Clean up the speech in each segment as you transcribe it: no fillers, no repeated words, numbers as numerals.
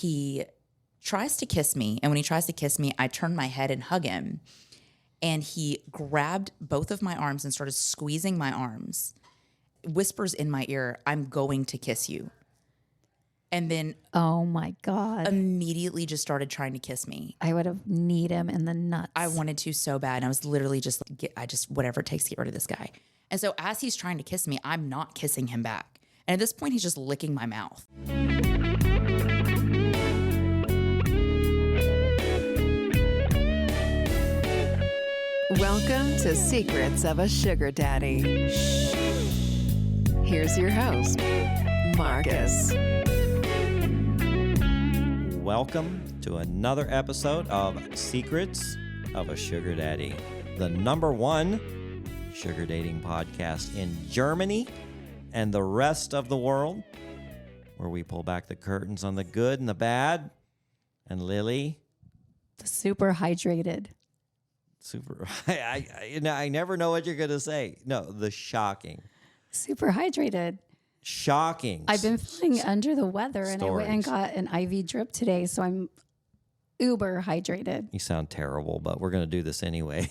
He tries to kiss me. And when he tries to kiss me, I turn my head and hug him. And he grabbed both of my arms and started squeezing my arms. Whispers in my ear, "I'm going to kiss you." And then oh my God, immediately just started trying to kiss me. I would have kneed him in the nuts. I wanted to so bad. And I was literally just whatever it takes to get rid of this guy. And so as he's trying to kiss me, I'm not kissing him back. And at this point, he's just licking my mouth. Welcome to Secrets of a Sugar Daddy. Here's your host, Marcus. Welcome to another episode of Secrets of a Sugar Daddy, the #1 sugar dating podcast in Germany and the rest of the world, where we pull back the curtains on the good and the bad. And Lily, the super hydrated. I never know what you're going to say. No, the shocking. Super hydrated. Shocking. I've been feeling under the weather and I went and got an IV drip today, so I'm uber hydrated. You sound terrible, but we're going to do this anyway.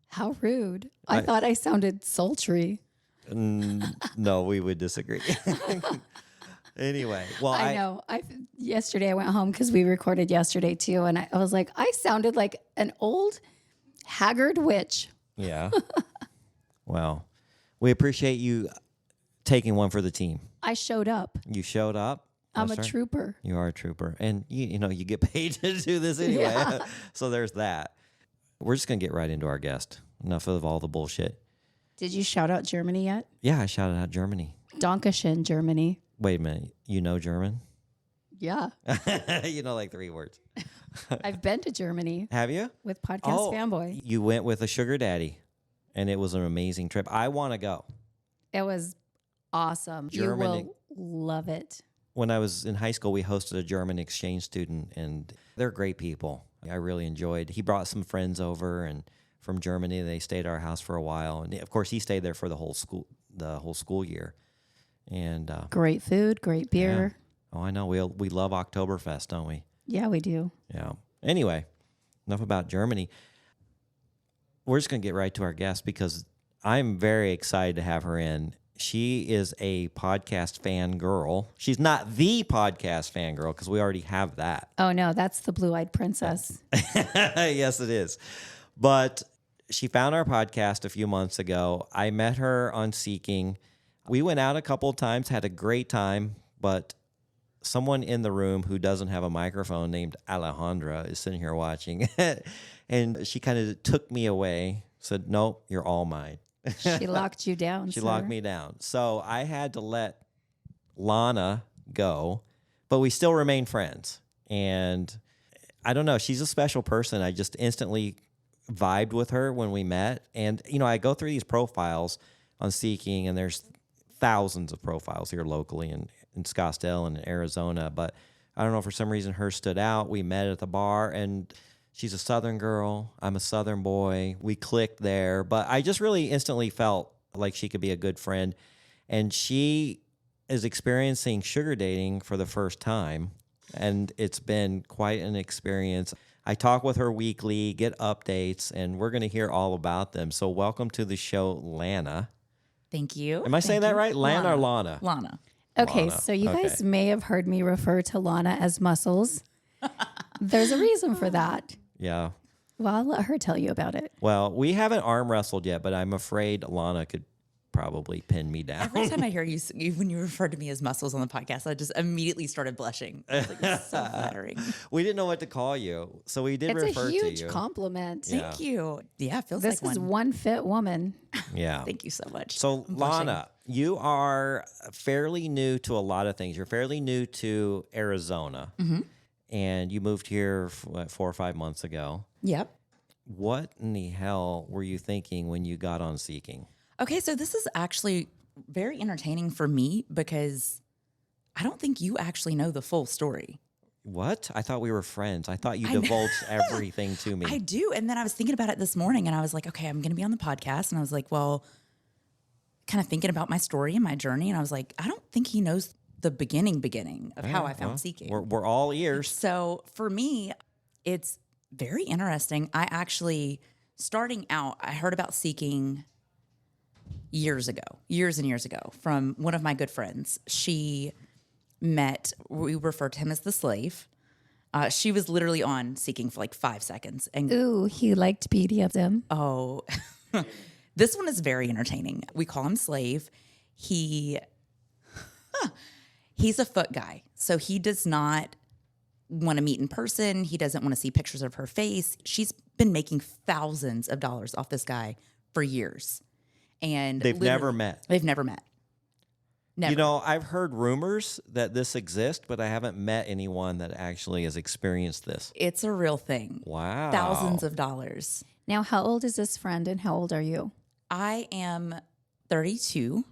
How rude. I thought I sounded sultry. No, we would disagree. Anyway, well, I know. Yesterday I went home because we recorded yesterday too, and I was like, I sounded like an old, haggard witch. Yeah. Well, we appreciate you taking one for the team. I showed up. You showed up. I'm a trooper. You are a trooper, and you know you get paid to do this anyway. Yeah. So there's that. We're just gonna get right into our guest. Enough of all the bullshit. Did you shout out Germany yet? Yeah, I shouted out Germany. Dankeschön, Germany. Wait a minute. You know German? Yeah. You know like 3 words. I've been to Germany. Have you? With Podcast Fanboy. You went with a sugar daddy, and it was an amazing trip. I want to go. It was awesome. Germany. You will love it. When I was in high school, we hosted a German exchange student, and they're great people. I really enjoyed. He brought some friends over, and from Germany, they stayed at our house for a while, and of course, he stayed there for the whole school year. And great food, great beer. Yeah. Oh, I know. We love Oktoberfest, don't we? Yeah, we do. Yeah. Anyway, enough about Germany. We're just going to get right to our guest because I'm very excited to have her in. She is a podcast fan girl. She's not the podcast fan girl because we already have that. Oh, no, that's the Blue-Eyed Princess. Yes, it is. But she found our podcast a few months ago. I met her on Seeking. We went out a couple of times, had a great time, but someone in the room who doesn't have a microphone named Alejandra is sitting here watching. And she kind of took me away, said, "Nope, you're all mine." She locked you down. She locked me down. So I had to let Lana go, but we still remain friends. And I don't know, she's a special person. I just instantly vibed with her when we met. And, you know, I go through these profiles on Seeking, and there's thousands of profiles here locally in Scottsdale and Arizona. But I don't know, for some reason, hers stood out. We met at the bar, and she's a Southern girl. I'm a Southern boy. We clicked there. But I just really instantly felt like she could be a good friend. And she is experiencing sugar dating for the first time. And it's been quite an experience. I talk with her weekly, get updates, and we're going to hear all about them. So welcome to the show, Lana. Thank you. Am I saying that right? Lana or Lana? Lana. Okay, Lana. so you guys may have heard me refer to Lana as muscles. There's a reason for that. Yeah. Well, I'll let her tell you about it. Well, we haven't arm wrestled yet, but I'm afraid Lana could probably pin me down. Every time I hear you, when you refer to me as muscles on the podcast, I just immediately started blushing. I was like, it's so flattering. We didn't know what to call you, so we did refer to you. It's a huge compliment. Thank you. Yeah, it feels this like is one fit woman. Yeah. Thank you so much. So, Lana, you are fairly new to a lot of things. You're fairly new to Arizona, and you moved here 4 or 5 months ago. Yep. What in the hell were you thinking when you got on Seeking? Okay, so this is actually very entertaining for me because I don't think you actually know the full story. What? I thought we were friends. I thought you divulged everything to me. I do. And then I was thinking about it this morning and I was like, okay, I'm going to be on the podcast. And I was like, well, kind of thinking about my story and my journey. And I was like, I don't think he knows the beginning of how I found seeking. We're all ears. So for me, it's very interesting. I actually, starting out, I heard about seeking years and years ago, from one of my good friends. We refer to him as the slave. She was literally on Seeking for like 5 seconds. And Ooh, he liked BDSM. oh, this one is very entertaining. We call him Slave. He's a foot guy. So he does not want to meet in person. He doesn't want to see pictures of her face. She's been making thousands of dollars off this guy for years. And They've never met. They've never met. Never. You know, I've heard rumors that this exists, but I haven't met anyone that actually has experienced this. It's a real thing. Wow. Thousands of dollars. Now, how old is this friend and how old are you? I am 32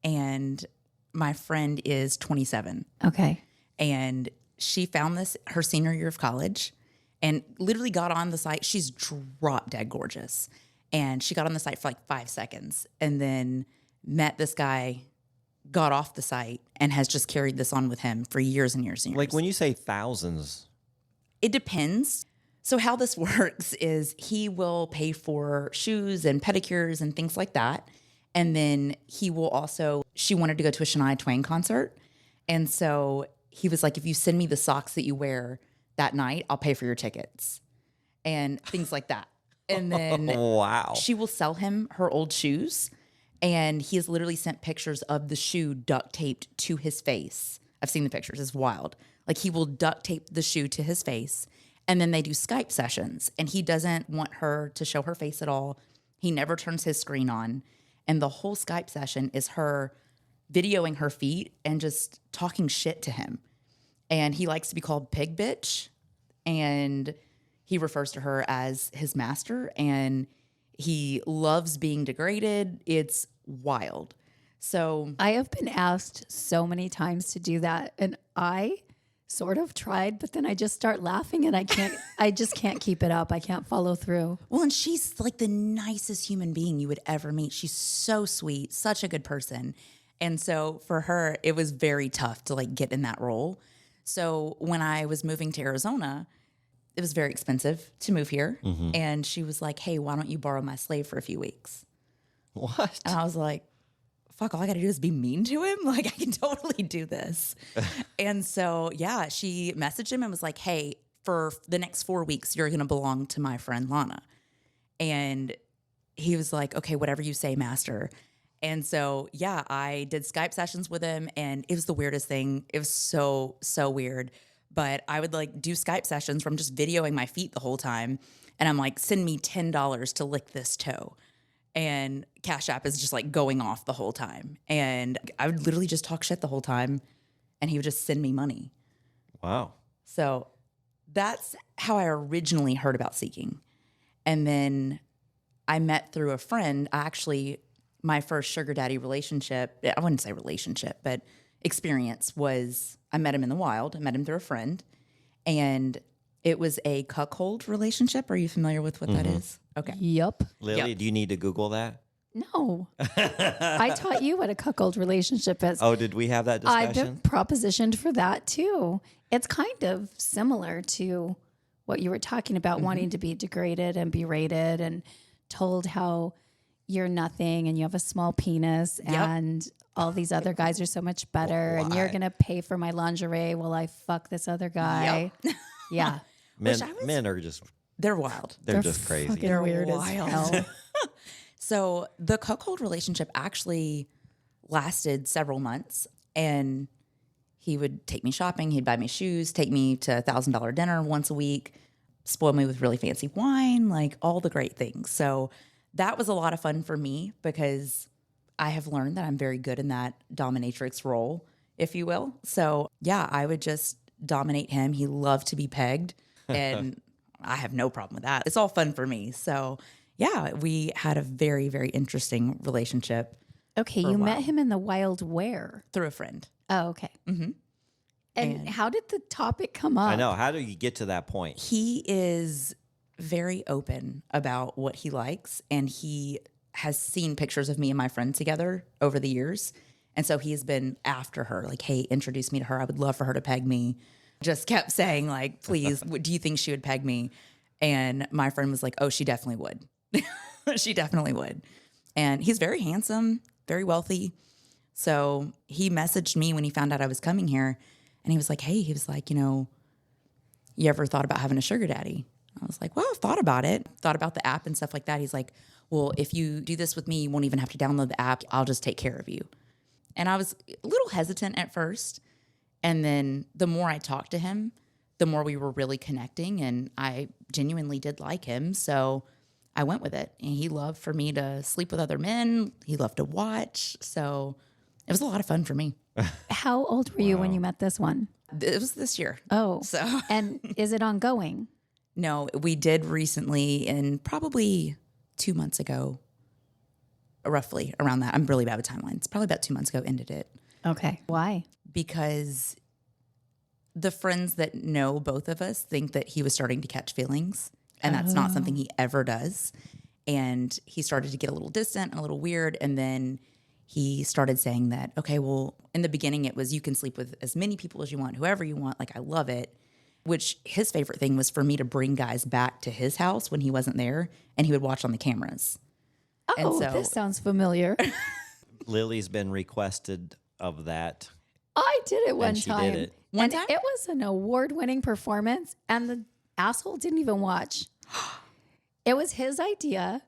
and my friend is 27. Okay. And she found this her senior year of college and literally got on the site. She's drop dead gorgeous. And she got on the site for like 5 seconds and then met this guy, got off the site, and has just carried this on with him for years and years and years. Like when you say thousands, it depends. So how this works is he will pay for shoes and pedicures and things like that. And then he will also, she wanted to go to a Shania Twain concert. And so he was like, if you send me the socks that you wear that night, I'll pay for your tickets and things like that. And then wow. she will sell him her old shoes. And he has literally sent pictures of the shoe duct taped to his face. I've seen the pictures. It's wild. Like he will duct tape the shoe to his face. And then they do Skype sessions. And he doesn't want her to show her face at all. He never turns his screen on. And the whole Skype session is her videoing her feet and just talking shit to him. And he likes to be called pig bitch. And he refers to her as his master. And he loves being degraded. It's wild. So I have been asked so many times to do that. And I sort of tried, but then I just start laughing and I just can't keep it up. I can't follow through. well, and she's like the nicest human being you would ever meet. She's so sweet, such a good person. And so for her, it was very tough to like get in that role. So when I was moving to Arizona, it was very expensive to move here. Mm-hmm. And she was like, hey, why don't you borrow my slave for a few weeks? What? And I was like, fuck, all I got to do is be mean to him? Like, I can totally do this. And so, yeah, she messaged him and was like, hey, for the next 4 weeks, you're going to belong to my friend Lana. And he was like, okay, whatever you say, master. And so, yeah, I did Skype sessions with him and it was the weirdest thing. It was so, so weird. But I would like do Skype sessions from just videoing my feet the whole time. And I'm like, send me $10 to lick this toe. And Cash App is just like going off the whole time. And I would literally just talk shit the whole time and he would just send me money. Wow. So that's how I originally heard about Seeking. And then I met through a friend. My first sugar daddy relationship, I wouldn't say relationship, but experience was I met him in the wild. I met him through a friend. And it was a cuckold relationship. Are you familiar with what that is? Okay. Yep. Lily, Yep. do you need to Google that? No. I taught you what a cuckold relationship is. Oh, did we have that I've discussion? been propositioned for that too. It's kind of similar to what you were talking about, wanting to be degraded and berated and told how you're nothing and you have a small penis and all these other guys are so much better and you're going to pay for my lingerie while I fuck this other guy. Yeah. Men are just, They're wild. they're just crazy. Fucking They're weird wild. as hell. So the cuckold relationship actually lasted several months, and he would take me shopping. He'd buy me shoes, take me to $1,000 dinner once a week, spoil me with really fancy wine, like all the great things. So that was a lot of fun for me because I have learned that I'm very good in that dominatrix role, if you will. So yeah, I would just dominate him. He loved to be pegged, and I have no problem with that. It's all fun for me. So yeah, we had a very, very interesting relationship Okay, you met him in the wild where? through a friend. Oh, okay. Mm-hmm. And how did the topic come up? I know. How do you get to that point? He is very open about what he likes, and he has seen pictures of me and my friend together over the years. And so he's been after her, like, hey, introduce me to her. I would love for her to peg me. Just kept saying, like, please, do you think she would peg me? And my friend was like, oh, she definitely would. She definitely would. And he's very handsome, very wealthy. So he messaged me when he found out I was coming here. And he was like, hey, you ever thought about having a sugar daddy? I was like, well, I've thought about it. Thought about the app and stuff like that. He's like, well, if you do this with me, you won't even have to download the app. I'll just take care of you. And I was a little hesitant at first. And then the more I talked to him, the more we were really connecting. And I genuinely did like him. So I went with it. And he loved for me to sleep with other men. He loved to watch. So it was a lot of fun for me. How old were you when you met this one? It was this year. Oh, So and is it ongoing? no, we did recently, and probably 2 months ago, roughly around that. I'm really bad with timelines. Probably about 2 months ago, ended it Okay. Why? because the friends that know both of us think that he was starting to catch feelings, and that's not something he ever does. And he started to get a little distant, a little weird, and then he started saying that, okay, well, in the beginning it was you can sleep with as many people as you want, whoever you want. Like, I love it. Which his favorite thing was for me to bring guys back to his house when he wasn't there, and he would watch on the cameras. Oh, so- this sounds familiar. Lily's been requested of that. I did it one And she time. did it. One And time? it was an award-winning performance, and the asshole didn't even watch. It was his idea.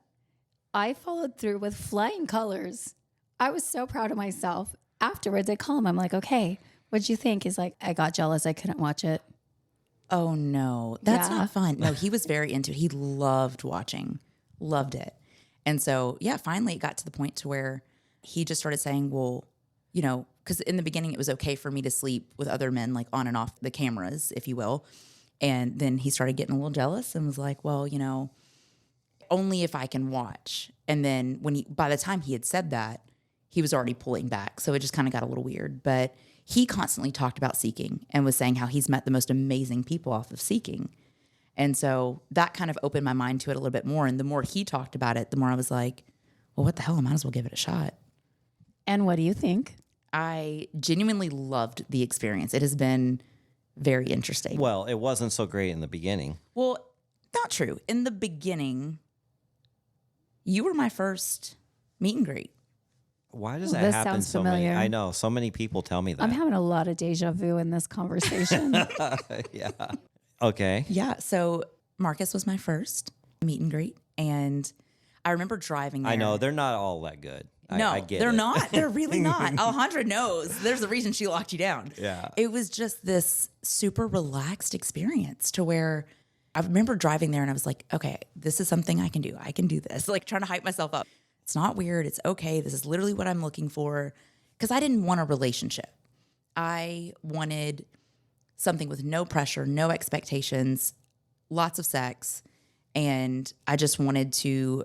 I followed through with flying colors. I was so proud of myself. Afterwards, I call him. I'm like, okay, what'd you think? He's like, I got jealous. I couldn't watch it. Oh no, that's Yeah. not fun. No, he was very into it. He loved watching, loved it. And so, yeah, finally it got to the point to where he just started saying, well, because in the beginning it was okay for me to sleep with other men, like on and off the cameras, if you will. And then he started getting a little jealous and was like, well, only if I can watch. And then by the time he had said that, he was already pulling back. So it just kind of got a little weird. But he constantly talked about Seeking and was saying how he's met the most amazing people off of Seeking. And so that kind of opened my mind to it a little bit more. And the more he talked about it, the more I was like, well, what the hell? I might as well give it a shot. And what do you think? I genuinely loved the experience. It has been very interesting. Well, it wasn't so great in the beginning. Well, not true. In the beginning, you were my first meet and greet. Why does Well, that this happen sounds so many? familiar. I know. So many people tell me that. I'm having a lot of deja vu in this conversation. Yeah. Okay. Yeah. So Marcus was my first meet and greet. And I remember driving there. I know. They're not all that good. No, I get they're it. not. They're really not. Alejandra knows. There's a reason she locked you down. Yeah. It was just this super relaxed experience to where I remember driving there and I was like, okay, this is something I can do. I can do this. Like, trying to hype myself up. It's not weird. It's okay. This is literally what I'm looking for. Because I didn't want a relationship. I wanted something with no pressure, no expectations, lots of sex. And I just wanted to,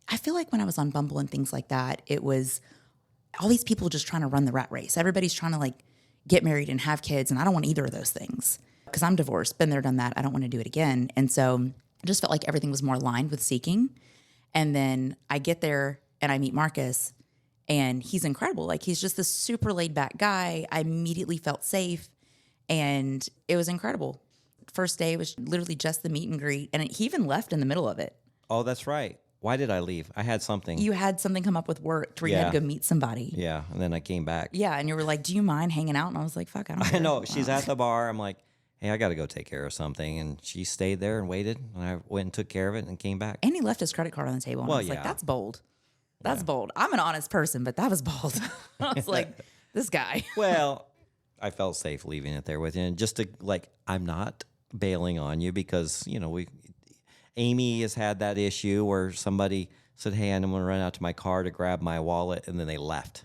I feel like when I was on Bumble and things like that, it was all these people just trying to run the rat race. Everybody's trying to like get married and have kids. And I don't want either of those things because I'm divorced, been there, done that. I don't want to do it again. And so I just felt like everything was more aligned with Seeking. And then I get there and I meet Marcus and he's incredible. Like, he's just this super laid back guy. I immediately felt safe and it was incredible. First day was literally just the meet and greet. And he even left in the middle of it. Oh, that's right. Why did I leave? I had something. You had something come up with work to where you had to Yeah. go meet somebody. Yeah. And then I came back. Yeah. And you were like, do you mind hanging out? And I was like, fuck, I don't I care. know. She's Wow. at the bar. I'm like, hey, I got to go take care of something. And she stayed there and waited. And I went and took care of it and came back. And he left his credit card on the table. And Well, I was like, yeah. that's bold. That's bold. I'm an honest person, but that was bold. I was like, this guy. Well, I felt safe leaving it there with you. And just to, like, I'm not bailing on you because, Amy has had that issue where somebody said, hey, I'm going to run out to my car to grab my wallet. And then they left,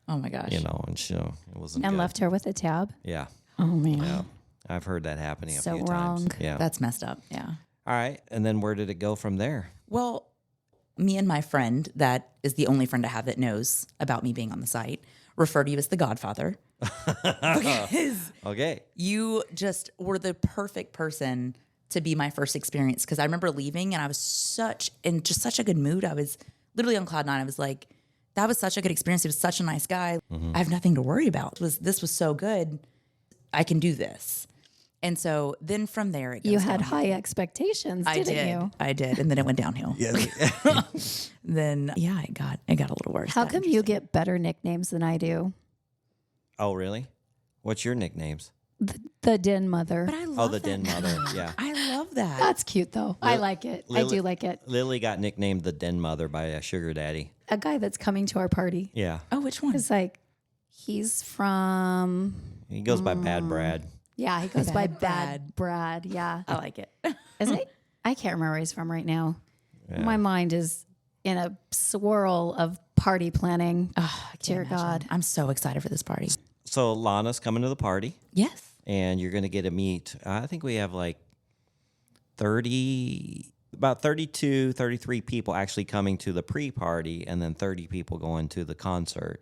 Oh my gosh. and it wasn't And good. left her with a tab. Yeah. Oh, man. Yeah. I've heard that happening a So few wrong. times. Yeah. That's messed up. Yeah. All right. And then where did it go from there? Well, me and my friend, that is the only friend I have that knows about me being on the site, refer to you as the Godfather. Because Okay. you just were the perfect person to be my first experience. Because I remember leaving and I was in just such a good mood. I was literally on cloud nine. I was like, that was such a good experience. He was such a nice guy. I have nothing to worry about. This was so good. I can do this. And so then from there, it goes You had downhill. high expectations, didn't you? I did. And then it went downhill. Then, yeah, it got a little worse. How Got come you get better nicknames than I do? Oh, really? What's your nicknames? The Den Mother. But I love the that Den Mother. name. Yeah. I love that. That's cute, though. I like it. I do like it. Lily got nicknamed the Den Mother by a sugar daddy. A guy that's coming to our party Yeah. Oh, which one? is like, he's from, He goes by Bad Brad. yeah, he goes by Bad Bad Brad. Yeah. I like it. Is it? I can't remember where he's from right now. Yeah. My mind is in a swirl of party planning. Oh, I can't Dear imagine. God. I'm so excited for this party. So Lana's coming to the party, Yes. and you're going to get to meet, I think we have like about 32, 33 people actually coming to the pre-party, and then 30 people going to the concert.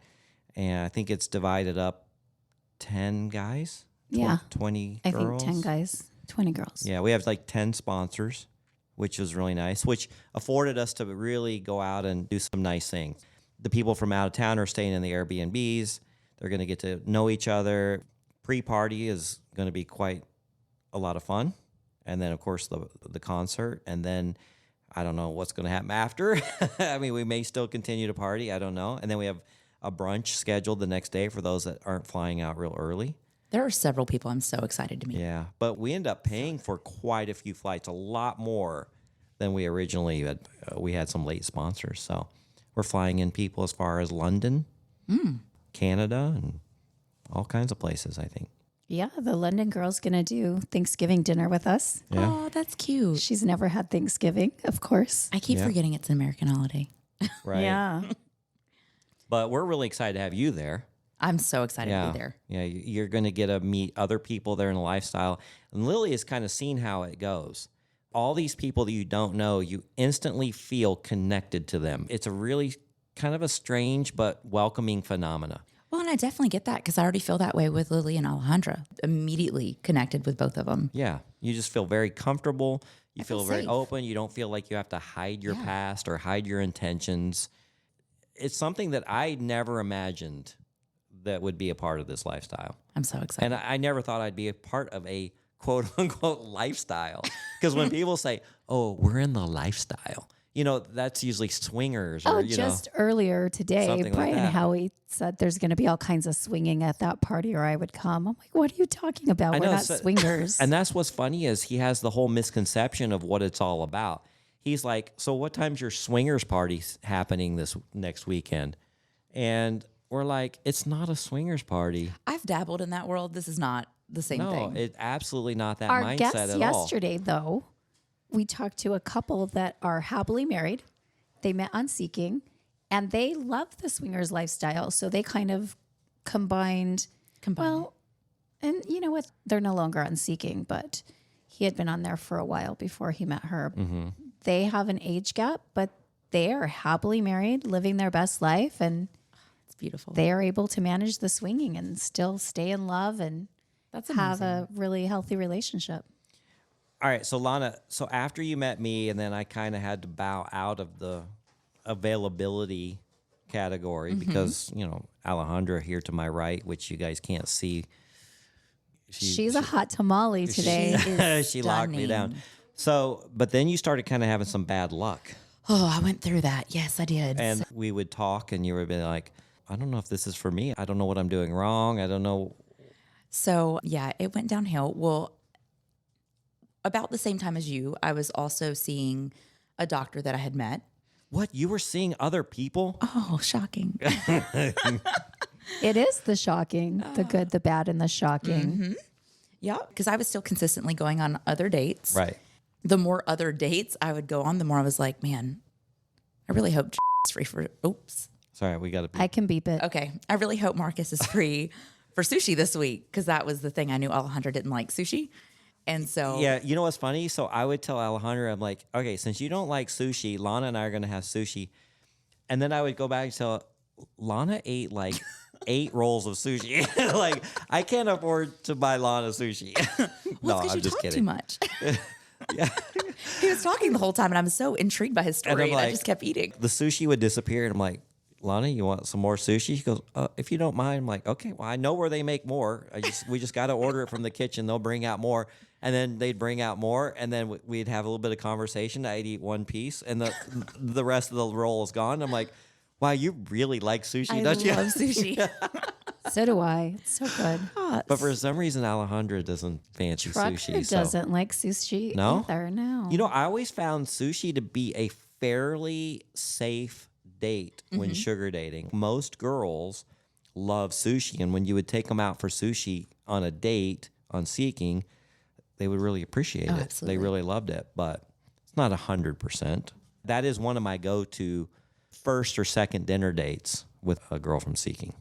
And I think it's divided up 10 guys? Yeah. 20 I girls? think 10 guys, 20 girls. Yeah, we have like 10 sponsors, which was really nice, which afforded us to really go out and do some nice things. The people from out of town are staying in the Airbnbs. They're going to get to know each other. Pre-party is going to be quite a lot of fun. And then, of course, the concert. And then I don't know what's going to happen after. I mean, we may still continue to party. I don't know. And then we have a brunch scheduled the next day for those that aren't flying out real early. There are several people I'm so excited to meet. Yeah, but we end up paying for quite a few flights, a lot more than we originally had. We had some late sponsors, so we're flying in people as far as London, Canada, and all kinds of places, I think. Yeah, the London girl's going to do Thanksgiving dinner with us. Yeah. Oh, that's cute. She's never had Thanksgiving, of course. I keep forgetting it's an American holiday. Right. Yeah. But we're really excited to have you there. I'm so excited Yeah. to be there. Yeah, you're going to get to meet other people there in the lifestyle. And Lily has kind of seen how it goes. All these people that you don't know, you instantly feel connected to them. It's a really kind of a strange but welcoming phenomena. Well, and I definitely get that because I already feel that way with Lily and Alejandra. Immediately connected with both of them. Yeah, you just feel very comfortable. You feel feel very safe. open. You don't feel like you have to hide your past or hide your intentions. It's something that I never imagined that would be a part of this lifestyle. I'm so excited. And I never thought I'd be a part of a quote unquote lifestyle. Because when people say, oh, we're in the lifestyle, you know, that's usually swingers or, Oh, you just earlier today, something like Brian that. Howie said there's going to be all kinds of swinging at that party or I would come. I'm like, what are you talking about? I We're know, not so- swingers. And that's what's funny is he has the whole misconception of what it's all about. He's like, so what time's your swingers party happening this next weekend? And we're like, it's not a swingers party. I've dabbled in that world. This is not the same No, thing. it's absolutely not that Our mindset guests at all. yesterday, though, we talked to a couple that are happily married. They met on Seeking, and they love the swingers lifestyle. So they kind of combined. Well, and you know what? They're no longer on Seeking, but he had been on there for a while before he met her. Mm-hmm. They have an age gap, but they are happily married, living their best life, and It's beautiful. they are able to manage the swinging and still stay in love and That's have amazing. a really healthy relationship. All right, so Lana, so after you met me, and then I kind of had to bow out of the availability category because, you know, Alejandra here to my right, which you guys can't see. She's a hot tamale today. is she locked me down. stunning. So, but then you started kind of having some bad luck. Oh, I went through that. Yes, I did. And we would talk, and you would be like, I don't know if this is for me. I don't know what I'm doing wrong. I don't know. So, yeah, it went downhill. Well, about the same time as you, I was also seeing a doctor that I had met. What? You were seeing other people? Oh, shocking. It is the shocking, the good, the bad, and the shocking. Yeah, because I was still consistently going on other dates. Right. The more other dates I would go on, the more I was like, man, I really hope is free for, oops. Sorry, we got to. I can beep it. Okay. I really hope Marcus is free for sushi this week because that was the thing. I knew Alejandra didn't like sushi. And so, Yeah, you know what's funny? So I would tell Alejandra, I'm like, okay, since you don't like sushi, Lana and I are going to have sushi. And then I would go back and tell Lana ate like 8 rolls of sushi. Like, I can't afford to buy Lana sushi. No, well, it's 'cause I'm you just talk kidding. too much. He was talking the whole time, and I'm so intrigued by his story. I'm And I like- just kept eating. The sushi would disappear, and I'm like, Lana, you want some more sushi? He goes, if you don't mind. I'm like, okay, well, I know where they make more. We just got to order it from the kitchen. They'll bring out more. And then they'd bring out more. And then we'd have a little bit of conversation. I'd eat one piece and the rest of the roll is gone. I'm like, wow, you really like sushi, don't you? I love sushi. So do I. It's so good. But for some reason, Alejandra doesn't fancy Trucker sushi. doesn't like sushi No? either. No. You know, I always found sushi to be a fairly safe date when sugar dating. Most girls love sushi, and when you would take them out for sushi on a date on Seeking, they would really appreciate it. Absolutely. They really loved it, but it's not 100%. That is one of my go-to first or second dinner dates with a girl from Seeking.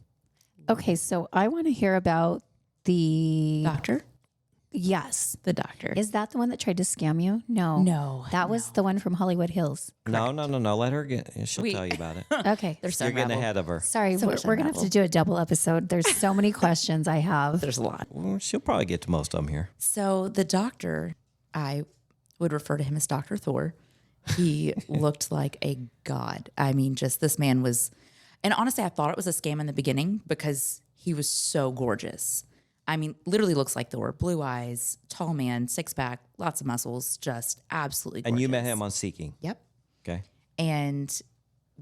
Okay, so I want to hear about the Doctor? Yes. The doctor. Is that the one that tried to scam you? No. No, That was the one from Hollywood Hills. No. Let her get. She'll tell you about it. Okay. There's so You're getting unraveled. ahead of her. Sorry, So we're much going to have to do a double episode. There's so many questions I have. There's a lot. Well, she'll probably get to most of them here. So the doctor, I would refer to him as Dr. Thor. He looked like a god. I mean, just this man was, and honestly, I thought it was a scam in the beginning because he was so gorgeous. I mean, literally looks like Thor. Blue eyes, tall man, six pack, lots of muscles, just absolutely gorgeous. And you met him on Seeking. Yep. Okay. And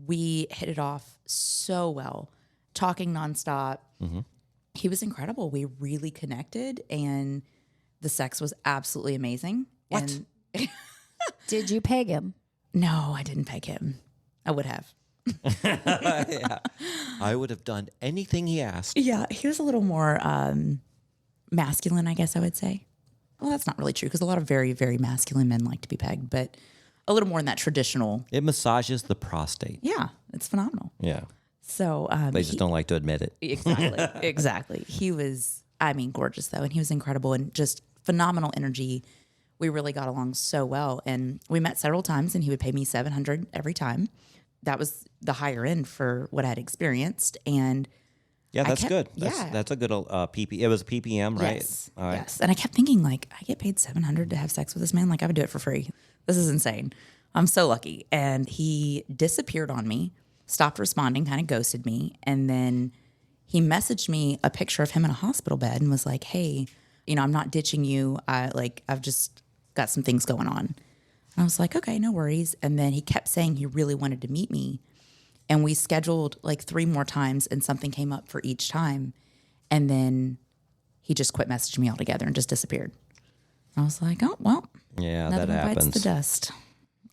we hit it off so well, talking nonstop. He was incredible. We really connected, and the sex was absolutely amazing. What? And Did you peg him? no, I didn't peg him. I would have. Yeah. I would have done anything he asked. Yeah, he was a little more masculine, I guess I would say. Well, that's not really true because a lot of very, very masculine men like to be pegged, but a little more in that traditional. It massages the prostate. Yeah, it's phenomenal. Yeah. So They just don't like to admit it. exactly, exactly. He was, I mean, gorgeous though, and he was incredible and just phenomenal energy. We really got along so well, and we met several times, and he would pay me $700 every time. That was the higher end for what I had experienced, and Yeah, that's kept- good. yeah. That's a good PP. It was a PPM, right? yes, All right. yes. And I kept thinking, like, I get paid $700 to have sex with this man. Like, I would do it for free. This is insane. I'm so lucky. And he disappeared on me, stopped responding, kind of ghosted me, and then he messaged me a picture of him in a hospital bed and was like, "Hey, you know, I'm not ditching you. I've just got some things going on." And I was like, "Okay, no worries." And then he kept saying he really wanted to meet me. And we scheduled like 3 more times, and something came up for each time. And then he just quit messaging me altogether and just disappeared. I was like, "Oh, well, Yeah, nothing that bites happens. the dust."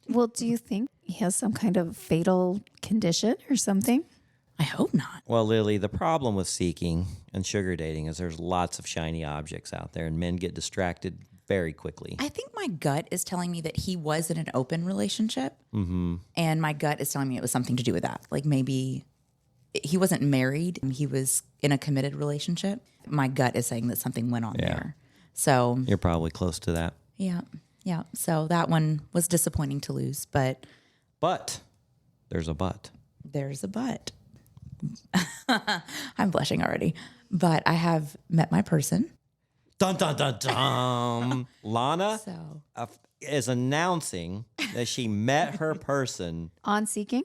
Well, do you think he has some kind of fatal condition or something? I hope not. Well, Lily, the problem with Seeking and sugar dating is there's lots of shiny objects out there, and men get distracted very quickly. I think my gut is telling me that he was in an open relationship. Mm-hmm. And my gut is telling me it was something to do with that. Like maybe he wasn't married, he was in a committed relationship. My gut is saying that something went on there. So, You're probably close to that. yeah. So that one was disappointing to lose, but But there's a but. there's a but. I'm blushing already. But I have met my person. Dun, dun, dun, dun. Lana So is announcing that she met her person. On Seeking?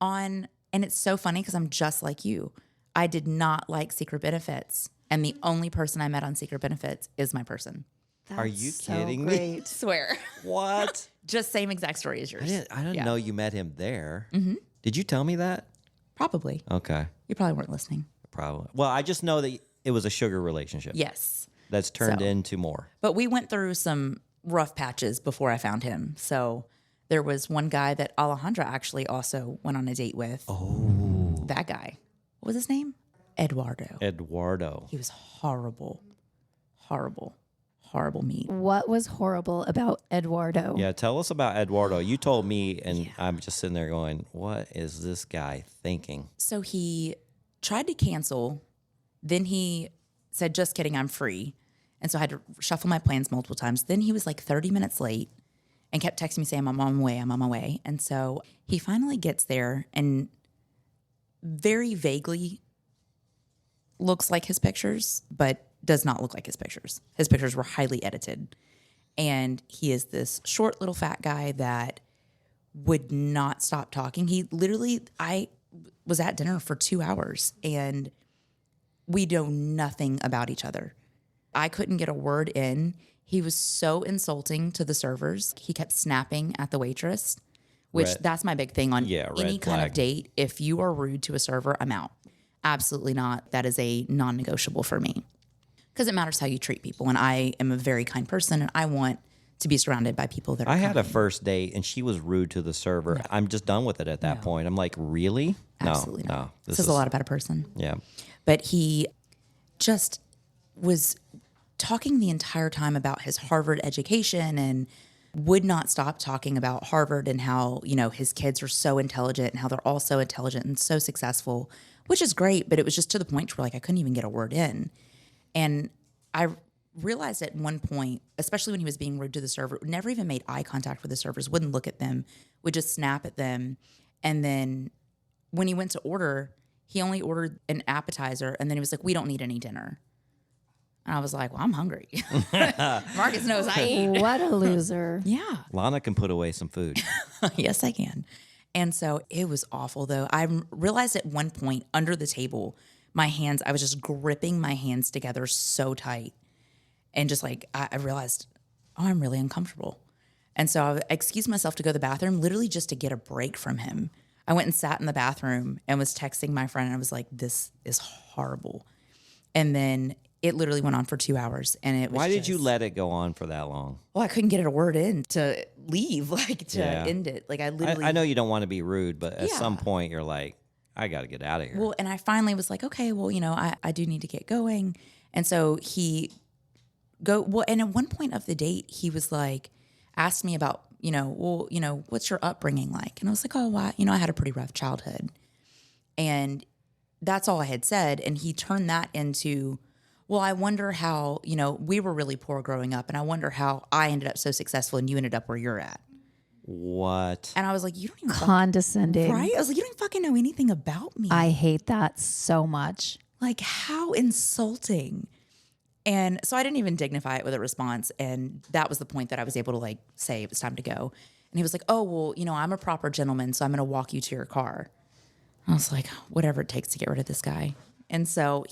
and it's so funny because I'm just like you. I did not like Secret Benefits. And the only person I met on Secret Benefits is my person. Are you so kidding me? great. Swear. What? Just same exact story as yours. I didn't Yeah. know you met him there. Mm-hmm. Did you tell me that? Probably. Okay. You probably weren't listening. Probably. Well, I just know that it was a sugar relationship. Yes. That's turned So. into more. But we went through some rough patches before I found him. So there was one guy that Alejandra actually also went on a date with. Oh. That guy. What was his name? Eduardo. Eduardo. He was horrible. Horrible meat. What was horrible about Eduardo? Yeah, tell us about Eduardo. You told me, and I'm just sitting there going, what is this guy thinking? So he tried to cancel. Then he said, "Just kidding, I'm free." And so I had to shuffle my plans multiple times. Then he was like 30 minutes late and kept texting me saying, I'm on my way. And so he finally gets there and very vaguely looks like his pictures, but does not look like his pictures. His pictures were highly edited. And he is this short little fat guy that would not stop talking. He literally, I was at dinner for 2 hours and we know nothing about each other. I couldn't get a word in. He was so insulting to the servers. He kept snapping at the waitress, which that's my big thing on any kind of date. If you are rude to a server, I'm out. Absolutely not. That is a non-negotiable for me because it matters how you treat people. And I am a very kind person and I want to be surrounded by people that are I had a kind. first date and she was rude to the server. No. I'm just done with it at that point. I'm like, really? Absolutely no. not. This says a lot about a person. Yeah. But he just was talking the entire time about his Harvard education and would not stop talking about Harvard and how, you know, his kids are so intelligent and how they're all so intelligent and so successful, which is great. But it was just to the point where like I couldn't even get a word in. And I realized at one point, especially when he was being rude to the server, never even made eye contact with the servers, wouldn't look at them, would just snap at them. And then when he went to order, he only ordered an appetizer and then he was like, we don't need any dinner. And I was like, well, I'm hungry. Marcus knows I eat. What a loser. Yeah. Lana can put away some food. Yes, I can. And so it was awful though. I realized at one point under the table, I was just gripping my hands together so tight. And just like, I realized, oh, I'm really uncomfortable. And so I excused myself to go to the bathroom, literally just to get a break from him. I went and sat in the bathroom and was texting my friend. And I was like, this is horrible. And then it literally went on for 2 hours. And it was Why did you let it go on for that long? Well, I couldn't get a word in to leave, like to end it. Like I literally. I know you don't want to be rude, but at some point you're like, I got to get out of here. Well, and I finally was like, okay, well, you know, I do need to get going. And so and at one point of the date, he was like, asked me about, you know, well, you know, what's your upbringing like? And I was like, oh, well, you know, I had a pretty rough childhood. And that's all I had said. And he turned that into, well, I wonder how, you know, we were really poor growing up. And I wonder how I ended up so successful and you ended up where you're at. What? And I was like, you don't even Condescending. right? I was like, you don't fucking know anything about me. I hate that so much. Like, how insulting. And so I didn't even dignify it with a response. And that was the point that I was able to like say it was time to go. And he was like, oh, well, you know, I'm a proper gentleman, so I'm going to walk you to your car. I was like, whatever it takes to get rid of this guy. And so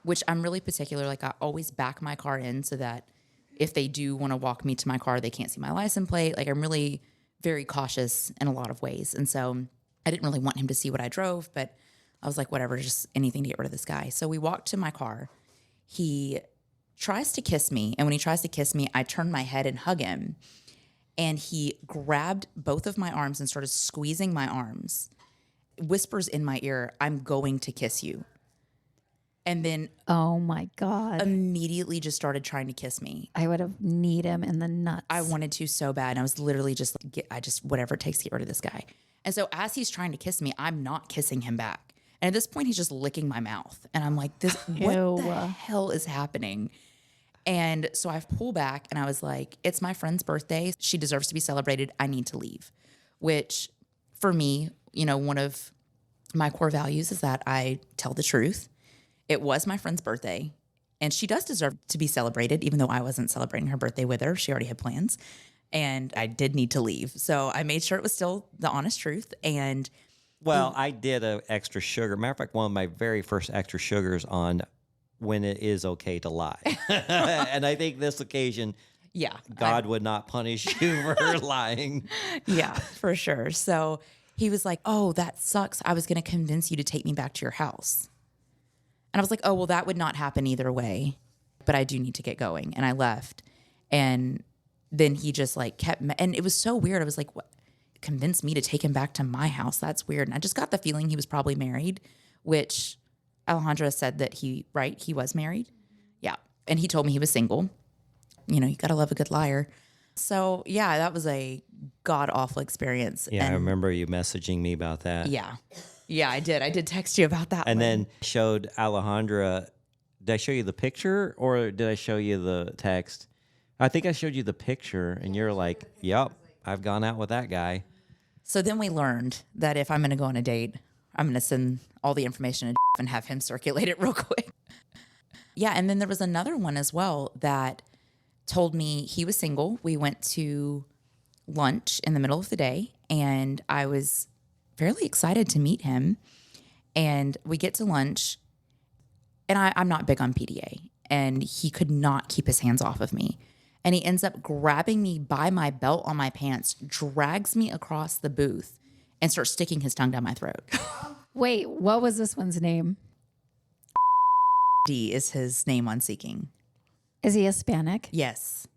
which I'm really particular, like I always back my car in so that if they do want to walk me to my car, they can't see my license plate. Like I'm really very cautious in a lot of ways. And so I didn't really want him to see what I drove, but I was like, whatever, just anything to get rid of this guy. So we walked to my car. He tries to kiss me. And when he tries to kiss me, I turn my head and hug him. And he grabbed both of my arms and started squeezing my arms. Whispers in my ear, I'm going to kiss you. And then Oh my God. immediately just started trying to kiss me. I would have kneed him in the nuts. I wanted to so bad. And I was literally just like, whatever it takes to get rid of this guy. And so as he's trying to kiss me, I'm not kissing him back. And at this point, he's just licking my mouth. And I'm like, what the hell is happening? And so I pull back and I was like, it's my friend's birthday. She deserves to be celebrated. I need to leave. Which for me, you know, one of my core values is that I tell the truth. It was my friend's birthday and she does deserve to be celebrated, even though I wasn't celebrating her birthday with her. She already had plans and I did need to leave. So I made sure it was still the honest truth. And well, I did an extra sugar. Matter of fact, one of my very first extra sugars on when it is okay to lie. And I think this occasion, God would not punish you for lying. Yeah, for sure. So he was like, oh, that sucks. I was going to convince you to take me back to your house. And I was like, oh, well, that would not happen either way. But I do need to get going. And I left. And then he just like and it was so weird. I was like, what? Convince me to take him back to my house. That's weird. And I just got the feeling he was probably married, which Alejandra said that he was married. Yeah. And he told me he was single. You know, you got to love a good liar. So yeah, that was a god awful experience. Yeah. I remember you messaging me about that. Yeah. Yeah, I did. I did text you about that. And then showed Alejandra. Did I show you the picture or did I show you the text? I think I showed you the picture and you're like, yep, I've gone out with that guy. So then we learned that if I'm going to go on a date, I'm going to send all the information to and have him circulate it real quick. Yeah, and then there was another one as well that told me he was single. We went to lunch in the middle of the day, and I was fairly excited to meet him. And we get to lunch, and I'm not big on PDA, and he could not keep his hands off of me. And he ends up grabbing me by my belt on my pants, drags me across the booth, and starts sticking his tongue down my throat. Wait, what was this one's name? D is his name on Seeking. Is he Hispanic? Yes.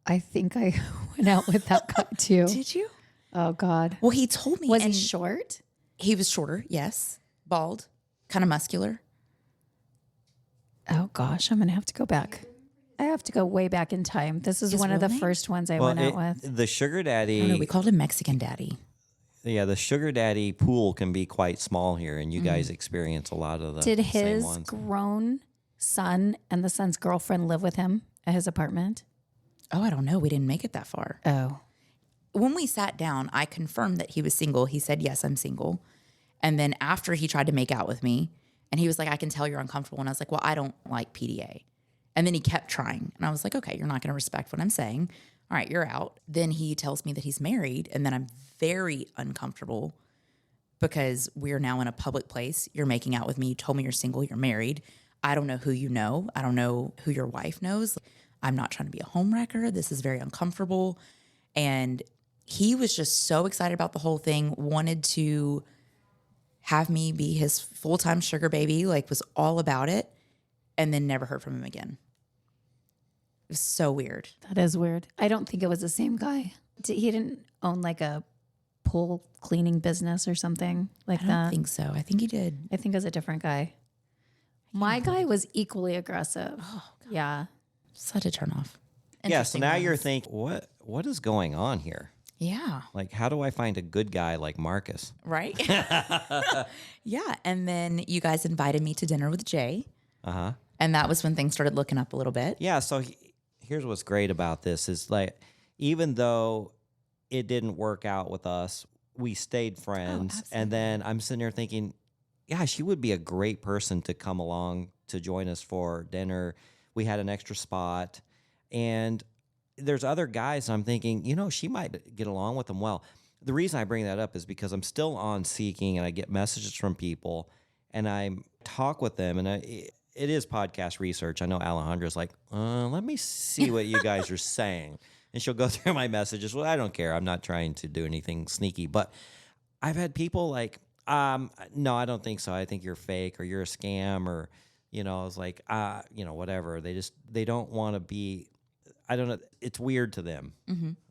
I think I went out with that guy too. Did you? Oh God. Well, he told me. Was he and short? He was shorter, yes. Bald, kind of muscular. Oh gosh, I'm gonna have to go back. I have to go way back in time. This is His one of the real name? first ones I went out with. The sugar I don't know. daddy, We called him Mexican Daddy. yeah, the sugar daddy pool can be quite small here, and you guys experience a lot of the Did same his ones. grown son and the son's girlfriend live with him at his apartment? Oh, I don't know. We didn't make it that far. Oh. When we sat down, I confirmed that he was single. He said, yes, I'm single. And then after he tried to make out with me, and he was like, I can tell you're uncomfortable. And I was like, well, I don't like PDA. And then he kept trying. And I was like, okay, you're not going to respect what I'm saying. All right, you're out. Then he tells me that he's married. And then I'm very uncomfortable because we're now in a public place. You're making out with me. You told me you're single. You're married. I don't know who you know. I don't know who your wife knows. I'm not trying to be a homewrecker. This is very uncomfortable. And he was just so excited about the whole thing, wanted to have me be his full-time sugar baby, like was all about it, and then never heard from him again. It was so weird. That is weird. I don't think it was the same guy. He didn't own like a pool cleaning business or something like I that. don't think so. I think he did. I think it was a different guy. My guy was equally aggressive. Oh, yeah. Such a turnoff. Yeah, so Interesting now you're ones. thinking, what is going on here? Yeah. Like, how do I find a good guy like Marcus? Right? Yeah. And then you guys invited me to dinner with Jay. Uh-huh. And that was when things started looking up a little bit. Yeah, so here's what's great about this is like, even though it didn't work out with us, we stayed friends. And then I'm sitting there thinking, yeah, she would be a great person to come along to join us for dinner. We had an extra spot. And there's other guys, and I'm thinking, she might get along with them well. The reason I bring that up is because I'm still on Seeking, and I get messages from people, and I talk with them, and it is podcast research. I know Alejandra's like, let me see what you guys are saying. And she'll go through my messages. Well, I don't care. I'm not trying to do anything sneaky. But I've had people like, no, I don't think so. I think you're fake or you're a scam or, I was like, whatever. They don't want to be, I don't know. It's weird to them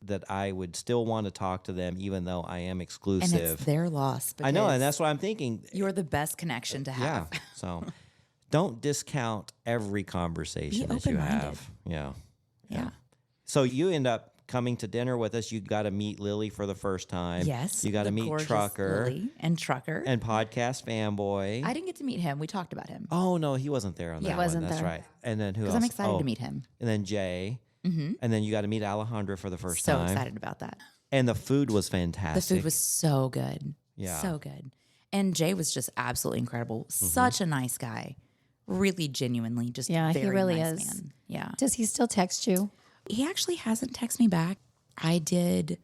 that I would still want to talk to them even though I am exclusive. And it's their loss. I know. And because that's what I'm thinking. you're the best connection to have. Yeah. So don't discount every conversation Be that you open-minded. have. Yeah. Yeah. So you end up coming to dinner with us. You got to meet Lily for the first time. Yes. You got to the meet gorgeous Trucker Lily and Trucker. and Podcast Fanboy. I didn't get to meet him. We talked about him. Oh, no, he wasn't there on that He one. wasn't That's there. right. And then who else? Because I'm excited Oh, to meet him. And then Jay. And then you got to meet Alejandra for the first So time. excited about that. And the food was The fantastic. food was so good. Yeah. So good. And Jay was just absolutely incredible. Such a nice guy. Really genuinely just Yeah, he very really nice is. man. Yeah. Does he still text you? He actually hasn't texted me back. I did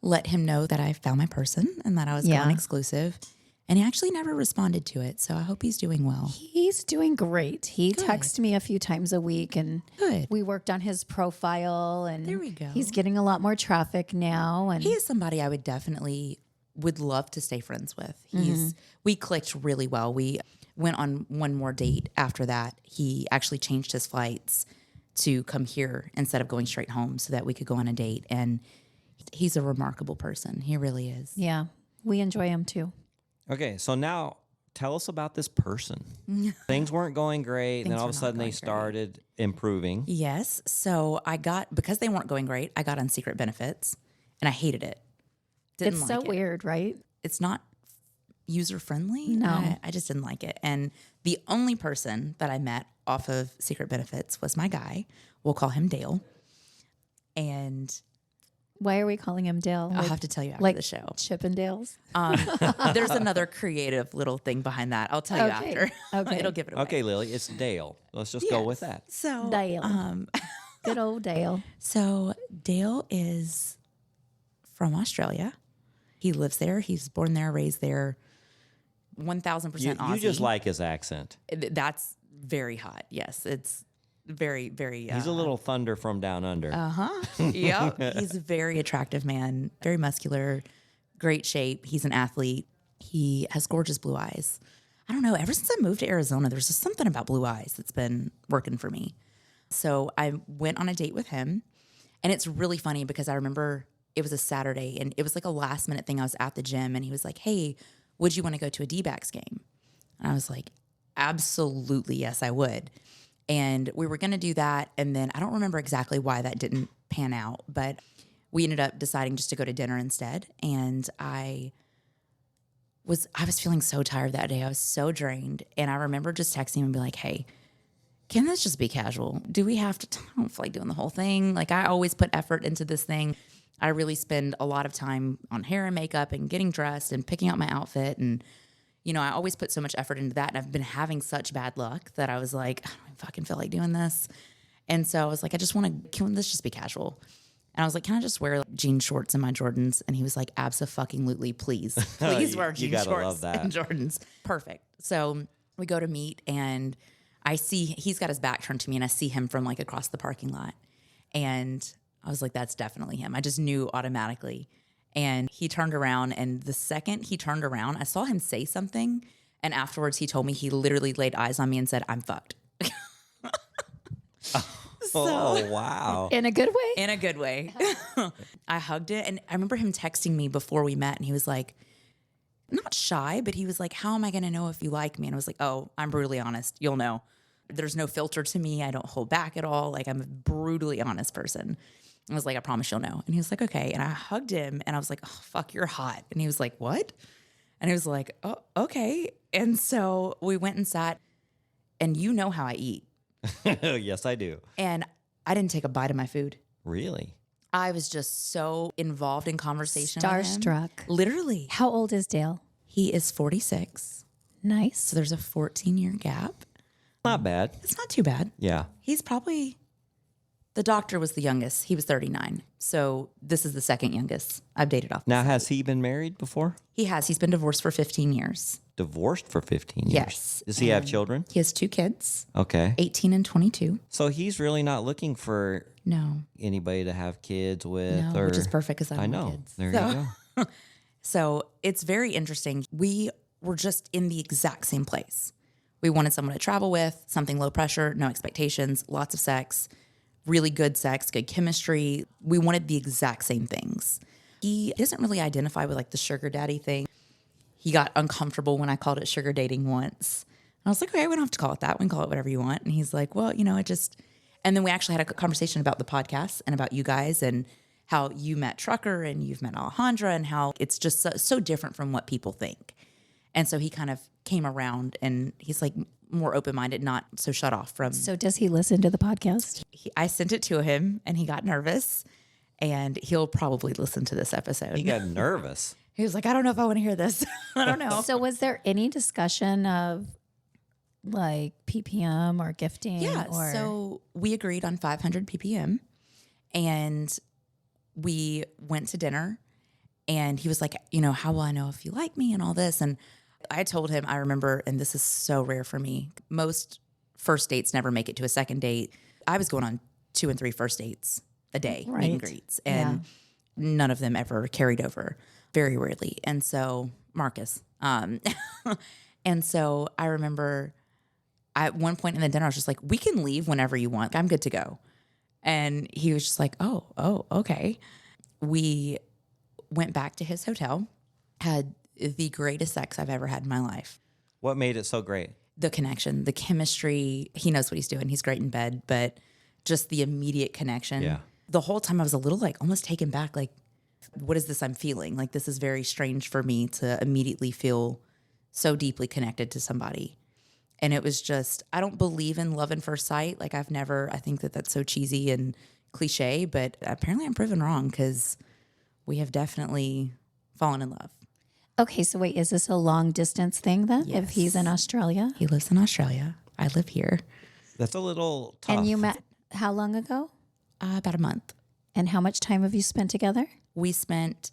let him know that I found my person and that I was Yeah. going exclusive. And he actually never responded to it. So I hope he's doing well. He's doing great. He Good. texts me a few times a week and Good. we worked on his profile and There we go. he's getting a lot more traffic now. And He is somebody I would love to stay friends with. We clicked really well. We went on one more date after that. He actually changed his flights to come here instead of going straight home so that we could go on a date. And he's a remarkable person. He really is. yeah, we enjoy him too. Okay, so now tell us about this person. Things weren't going great, and then Things all of were a not sudden they going great. started improving. Yes. So because they weren't going great, I got on secret benefits and I hated it. Didn't It's like so it. weird, right? It's not user friendly. No. I just didn't like it. And the only person that I met off of secret benefits was my guy. We'll call him Dale. And Why are we calling him Dale? I'll have to tell you after like the show. Chippendales? There's another creative little thing behind that. I'll tell you Okay. after. Okay. It'll give it away. Okay, Lily, it's Dale. Let's just go with that. So Dale. Good old Dale. So Dale is from Australia. He lives there. He's born there, raised there. 1,000% Aussie. You just like his accent. That's very hot. Yes, it's very, very. He's a little thunder from down under. Yeah, he's a very attractive man, very muscular, great shape. He's an athlete. He has gorgeous blue eyes. I don't know. Ever since I moved to Arizona, there's just something about blue eyes that's been working for me. So I went on a date with him, and it's really funny because I remember it was a Saturday, and it was like a last minute thing. I was at the gym, and he was like, "Hey, would you want to go to a D-backs game?" And I was like, "Absolutely, yes, I would." And we were going to do that. And then I don't remember exactly why that didn't pan out, but we ended up deciding just to go to dinner instead. And I was feeling so tired that day. I was so drained. And I remember just texting him and be like, "Hey, can this just be casual? Do we have to, I don't feel like doing the whole thing. Like, I always put effort into this thing. I really spend a lot of time on hair and makeup and getting dressed and picking out my outfit. And, you know, I always put so much effort into that. And I've been having such bad luck that I was like, I don't fucking feel like doing this." And so I was like, I just want to, can this just be casual? And I was like, can I just wear like jean shorts and my Jordans? And he was like, abso-fucking-lutely, please. Please wear jean gotta shorts love that. and Jordans. Perfect. So we go to meet, and I see he's got his back turned to me, and I see him from like across the parking lot. And I was like, that's definitely him. I just knew automatically. And he turned around, and the second he turned around, I saw him say something. And afterwards, he told me he literally laid eyes on me and said, "I'm fucked." Oh, wow. In a good way? In a good way. I hugged it. And I remember him texting me before we met, and he was like, not shy, but he was like, "How am I going to know if you like me?" And I was like, "Oh, I'm brutally honest. You'll know. There's no filter to me. I don't hold back at all. Like, I'm a brutally honest person." I was like, "I promise you'll know." And he was like, "Okay." And I hugged him, and I was like, "Oh, fuck, you're hot." And he was like, "What?" And he was like, "Oh, okay." And so we went and sat, and you know how I eat. Yes, I do. And I didn't take a bite of my food. Really? I was just so involved in conversation with him. Starstruck. Literally. How old is Dale? He is 46. Nice. So there's a 14-year gap. Not bad. It's not too bad. Yeah. He's probably, the doctor was the youngest. He was 39. So this is the second youngest I've dated off. Now, has he been married before? He has. He's been divorced for 15 years. Divorced for 15 years? Yes. Does he have children? He has 2 kids, Okay. 18 and 22. So he's really not looking for No. anybody to have kids with. No, or, which is perfect because I I don't know. want kids. There So- you go. So it's very interesting. We were just in the exact same place. We wanted someone to travel with, something low pressure, no expectations, lots of sex, really good sex, good chemistry. We wanted the exact same things. He doesn't really identify with like the sugar daddy thing. He got uncomfortable when I called it sugar dating once. And I was like, "Okay, we don't have to call it that. We can call it whatever you want." And he's like, "Well, you know, it just," and then we actually had a conversation about the podcast and about you guys and how you met Trucker and you've met Alejandra and how it's just so different from what people think. And so he kind of came around, and he's like more open-minded, not so shut off from. So does he listen to the podcast? I sent it to him, and he got nervous, and he'll probably listen to this episode. He got nervous. He was like, "I don't know if I want to hear this." I don't know. So was there any discussion of like PPM or gifting? Yeah. Or... So we agreed on 500 ppm, and we went to dinner, and he was like, "You know, how will I know if you like me and all this?" And I told him, I remember, and this is so rare for me, most first dates never make it to a second date. I was going on 2 and 3 first dates a day, meet and greets, and none of them ever carried over, very rarely. And so Marcus, and so I remember at one point in the dinner, I was just like, "We can leave whenever you want. I'm good to go." And he was just like, oh, okay. We went back to his hotel, had the greatest sex I've ever had in my life. What made it so great? The connection, the chemistry. He knows what he's doing. He's great in bed, but just the immediate connection. Yeah. The whole time I was a little like almost taken back. Like, what is this I'm feeling? Like, this is very strange for me to immediately feel so deeply connected to somebody. And it was just, I don't believe in love at first sight. Like, I think that that's so cheesy and cliche, but apparently I'm proven wrong because we have definitely fallen in love. Okay, so wait, is this a long distance thing then? Yes. If he's in Australia? He lives in Australia. I live here. That's a little tough. And you met how long ago? About a month. And how much time have you spent together? We spent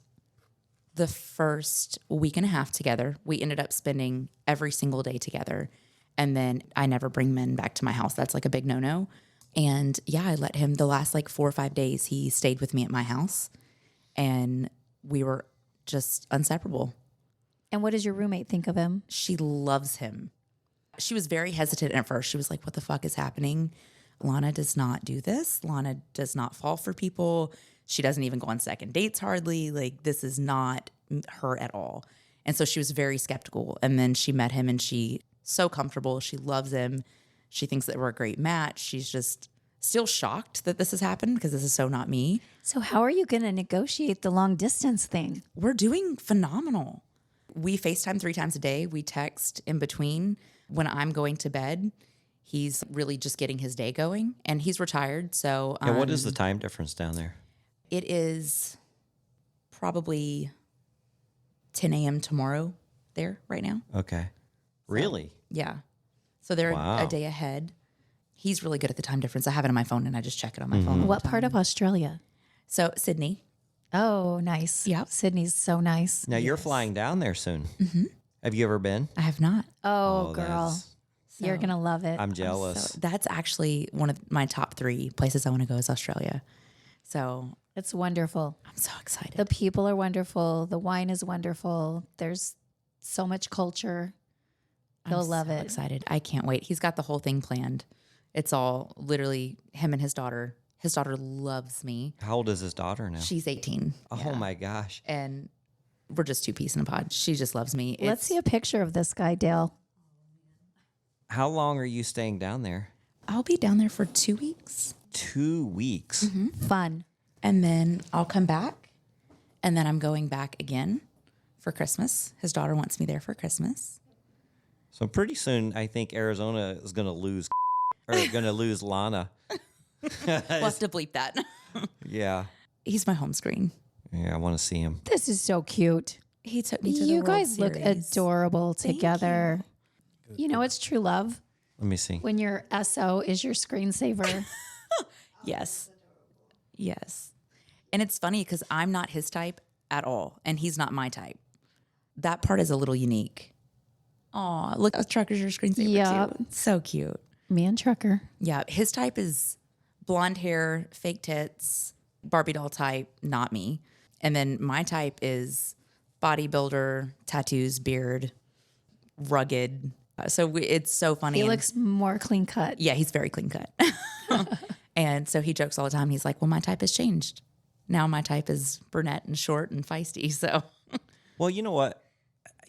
the first week and a half together. We ended up spending every single day together. And then I never bring men back to my house. That's like a big no-no. And yeah, I let him, the last like 4 or 5 days, he stayed with me at my house. And we were just inseparable. And what does your roommate think of him? She loves him. She was very hesitant at first. She was like, what the fuck is happening? Lana does not do this. Lana does not fall for people. She doesn't even go on second dates hardly. Like, this is not her at all. And so she was very skeptical. And then she met him and she so comfortable. She loves him. She thinks that we're a great match. She's just still shocked that this has happened because this is so not me. So how are you going to negotiate the long distance thing? We're doing phenomenal. We FaceTime 3 times a day. We text in between. When I'm going to bed, he's really just getting his day going. And he's retired, so... And what is the time difference down there? It is probably 10 a.m. tomorrow there right now. Okay. Really? Yeah. So they're Wow. a day ahead. He's really good at the time difference. I have it on my phone and I just check it on my phone. all What the part time. of Australia? So Sydney. Oh, nice. Yep. Sydney's so nice. Now you're flying down there soon. Have you ever been? I have not. Oh, girl. that's- You're going to love it. I'm jealous. So that's actually one of my top 3 places I want to go is Australia. So It's wonderful. I'm so excited. The people are wonderful. The wine is wonderful. There's so much culture. You'll I'm love so it. excited. I can't wait. He's got the whole thing planned. It's all literally him and his daughter. His daughter loves me. How old is his daughter now? She's 18. Oh my gosh. And we're just 2 peas in a pod. She just loves me. Let's see a picture of this guy, Dale. How long are you staying down there? I'll be down there for 2 weeks. 2 weeks. Fun. And then I'll come back. And then I'm going back again for Christmas. His daughter wants me there for Christmas. So pretty soon, I think Arizona is going to lose or going to lose Lana. We'll have to bleep that. Yeah. He's my home screen. Yeah, I want to see him. This is so cute. He took me to the You World guys look Series. adorable together. You know, it's true love Let me see. when your SO is your screensaver. Yes. Yes. And it's funny because I'm not his type at all, and he's not my type. That part is a little unique. Aw, look, Trucker's your screensaver Yep. too. So cute. Me and Trucker. Yeah, his type is blonde hair, fake tits, Barbie doll type, not me. And then my type is bodybuilder, tattoos, beard, rugged. So it's so funny. He And- looks more clean cut. yeah, he's very clean cut. And so he jokes all the time. He's like, well, my type has changed. Now my type is brunette and short and feisty. So Well, you know what?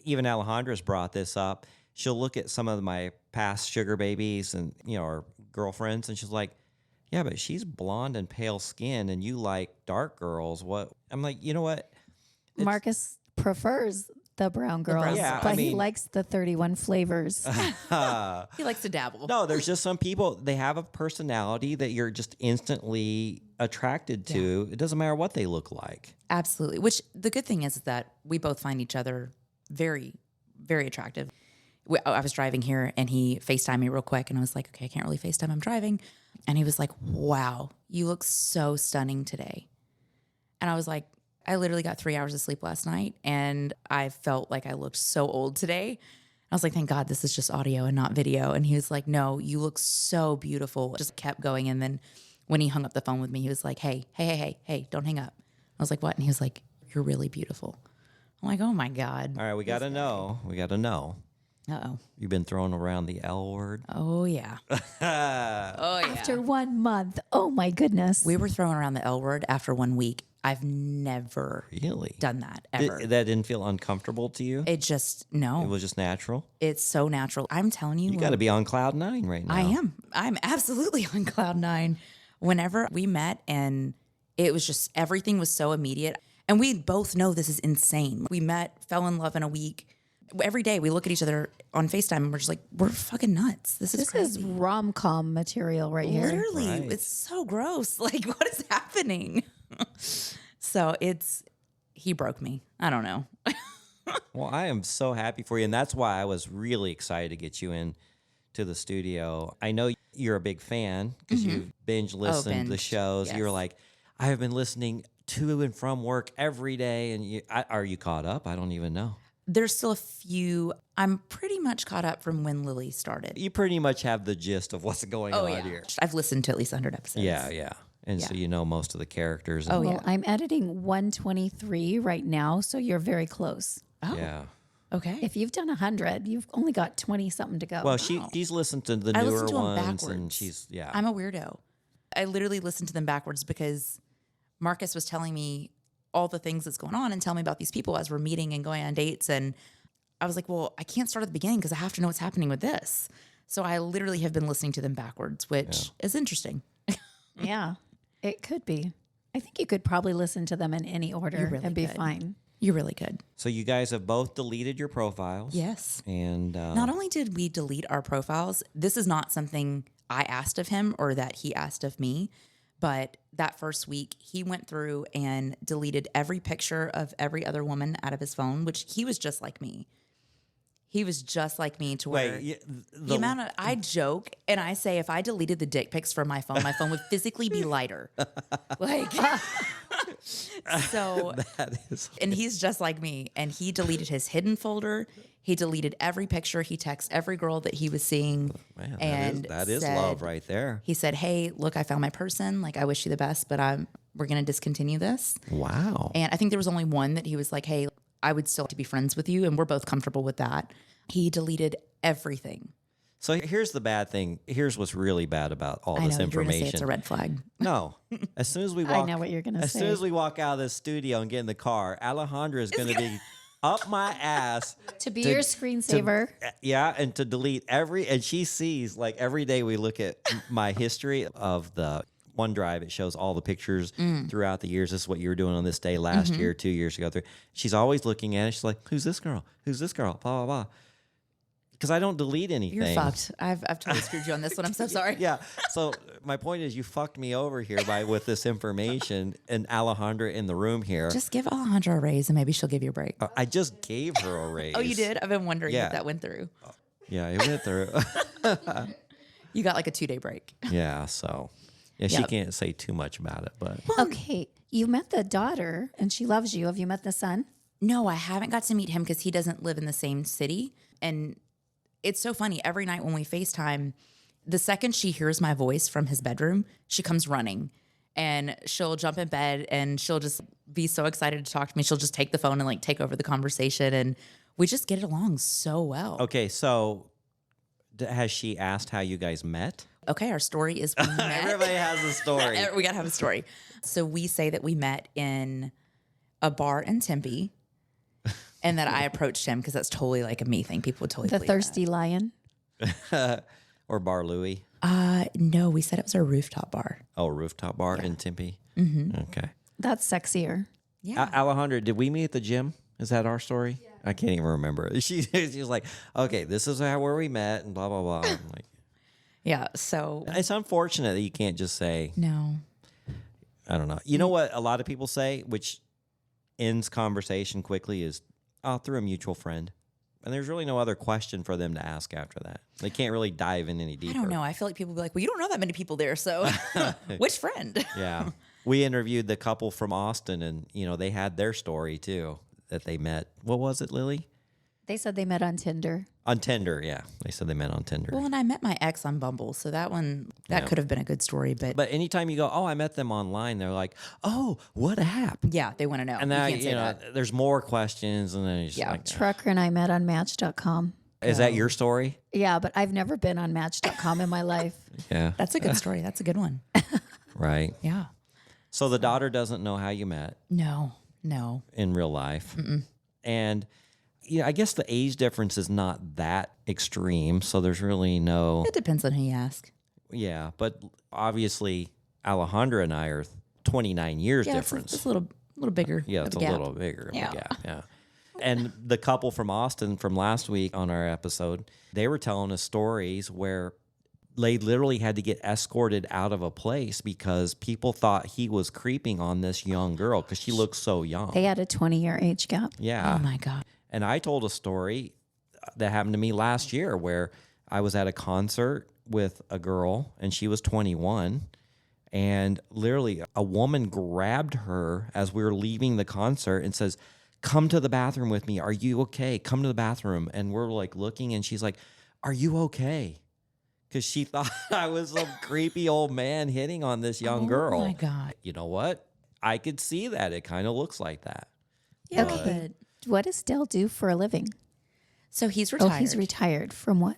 Even Alejandra's brought this up. She'll look at some of my past sugar babies and, our girlfriends, and she's like, yeah, but she's blonde and pale skin, and you like dark girls. What? I'm like, you know what? Marcus prefers the brown girls, brown Yeah, but I he mean- likes the 31 flavors. he likes to dabble. No, there's just some people, they have a personality that you're just instantly attracted to. It doesn't matter what they look like. Absolutely. Which the good thing is that we both find each other very, very attractive. I was driving here and he FaceTimed me real quick and I was like, okay, I can't really FaceTime. I'm driving. And he was like, wow, you look so stunning today. And I was like, I literally got 3 hours of sleep last night and I felt like I looked so old today. I was like, thank God this is just audio and not video. And he was like, no, you look so beautiful. Just kept going. And then when he hung up the phone with me, he was like, hey, don't hang up. I was like, what? And he was like, you're really beautiful. I'm like, oh my God. All right, we got to know. We got to know. Uh-oh. You've been throwing around the L word. Oh, yeah. Oh, yeah. After 1 month. Oh my goodness. We were throwing around the L word after 1 week. I've never Really? done that ever. That didn't feel uncomfortable to you? It just, no. It was just natural? It's so natural. I'm telling you. You got to be on cloud 9 right now. I am. I'm absolutely on cloud 9. Whenever we met and it was just, everything was so immediate. And we both know this is insane. We met, fell in love in a week. Every day we look at each other on FaceTime and we're just like, we're fucking nuts. This is This crazy. is rom-com material right here. Literally, Right. it's so gross. Like, what is happening? So he broke me. I don't know. Well, I am so happy for you. And that's why I was really excited to get you in to the studio. I know you're a big fan because you binge listened to the binged, shows. You were yes. like, I have been listening to and from work every day. And are you caught up? I don't even know. There's still a few. I'm pretty much caught up from when Lily started. You pretty much have the gist of what's going on here. I've listened to at least 100 episodes. Yeah. And so you know most of the characters. And, Well, I'm editing 123 right now, so you're very close. Oh, yeah. okay. If you've done 100, you've only got 20 something to go. Well, she's listened to the I newer listen to them ones, and backwards. she's I'm a weirdo. I literally listened to them backwards because Marcus was telling me all the things that's going on and tell me about these people as we're meeting and going on dates. And I was like, well, I can't start at the beginning because I have to know what's happening with this. So I literally have been listening to them backwards, which is interesting. Yeah, it could be. I think you could probably listen to them in any order really and be could. fine. You're really good. So you guys have both deleted your profiles. Yes. And Not only did we delete our profiles, this is not something I asked of him or that he asked of me, but that first week he went through and deleted every picture of every other woman out of his phone, which he was just like me. He was just like me to where the amount of, I joke and I say if I deleted the dick pics from my phone would physically be lighter. Like, so, that is and he's just like me. And he deleted his hidden folder. He deleted every picture. He texted every girl that he was seeing. man, and that is said- love right there. He said, "Hey, look, I found my person. Like, I wish you the best, but we're going to discontinue this." Wow. And I think there was only one that he was like, "Hey, I would still like to be friends with you," and we're both comfortable with that. He deleted everything. So here's the bad thing. Here's what's really bad about all I this know you're going to information. say it's a red flag. No. As soon as we I walk, know what you're gonna as say. soon as we walk out of this studio and get in the car, Alejandra is going to be up my ass. To be your screensaver. Yeah, and to delete and she sees, like, every day we look at my history of the OneDrive, it shows all the pictures throughout the years. This is what you were doing on this day last year, 2 years ago. She's always looking at it. She's like, who's this girl? Who's this girl? Blah, blah, blah. Because I don't delete anything. You're fucked. I've totally screwed you on this one. I'm so sorry. Yeah. So my point is, you fucked me over here with this information and Alejandra in the room here. Just give Alejandra a raise and maybe she'll give you a break. I just gave her a raise. Oh, you did? I've been wondering Yeah. if that went through. Yeah, it went through. You got like a 2-day break. Yeah. So she Yep. can't say too much about it, but Okay, you met the daughter and she loves you. Have you met the son? No, I haven't got to meet him because he doesn't live in the same city. And it's so funny. Every night when we FaceTime, the second she hears my voice from his bedroom, she comes running and she'll jump in bed and she'll just be so excited to talk to me. She'll just take the phone and like take over the conversation. And we just get along so well. okay. So has she asked how you guys met? Okay, our story is we met. Everybody has a story. We got to have a story. So we say that we met in a bar in Tempe and that I approached him because that's totally like a me thing. People would totally The believe thirsty lion. Or Bar Louie? that. No, we said it was a rooftop bar. Oh, rooftop bar in Tempe? Mm-hmm. Okay. That's sexier. Yeah. Alejandra, did we meet at the gym? Is that our story? Yeah. I can't even remember. She was like, okay, this is where we met and blah, blah, blah. I'm like, Yeah. So it's unfortunate that you can't just say, no. I don't know. You know what a lot of people say, which ends conversation quickly, is, oh, through a mutual friend. And there's really no other question for them to ask after that. They can't really dive in any deeper. I don't know. I feel like people be like, well, you don't know that many people there. So which friend? Yeah. We interviewed the couple from Austin, and, they had their story, too, that they met. What was it, Lily? They said they met on Tinder. On Tinder, yeah. They said they met on Tinder. Well, and I met my ex on Bumble. So that could have been a good story. But anytime you go, oh, I met them online, they're like, oh, what app? yeah, they want to know. And you then, can't say that. there's more questions, and then it's just Yeah. like, Trucker and I met on Match.com. is that your story? Yeah, but I've never been on Match.com in my life. Yeah. That's a good story. That's a good one. Right. Yeah. So the daughter doesn't know how you met No. in real life. And, I guess the age difference is not that extreme. So there's really no, It depends on who you ask. yeah. But obviously, Alejandra and I are 29 years Yeah, difference. it's a little bigger. Yeah, of it's a a gap. little bigger of Yeah. a gap. Yeah. And the couple from Austin from last week on our episode, they were telling us stories where they literally had to get escorted out of a place because people thought he was creeping on this young girl because she looked so young. They had a 20-year age gap. Yeah. Oh my God. And I told a story that happened to me last year where I was at a concert with a girl and she was 21 And literally, a woman grabbed her as we were leaving the concert and says, "Come to the bathroom with me. Are you okay? Come to the bathroom." And we're like looking, and she's like, "Are you okay?" Because she thought I was some creepy old man hitting on this young girl. Oh my God. You know what? I could see that. It kind of looks like that. Yeah. Okay. What does Dale do for a living? So he's retired. Oh, he's retired from what?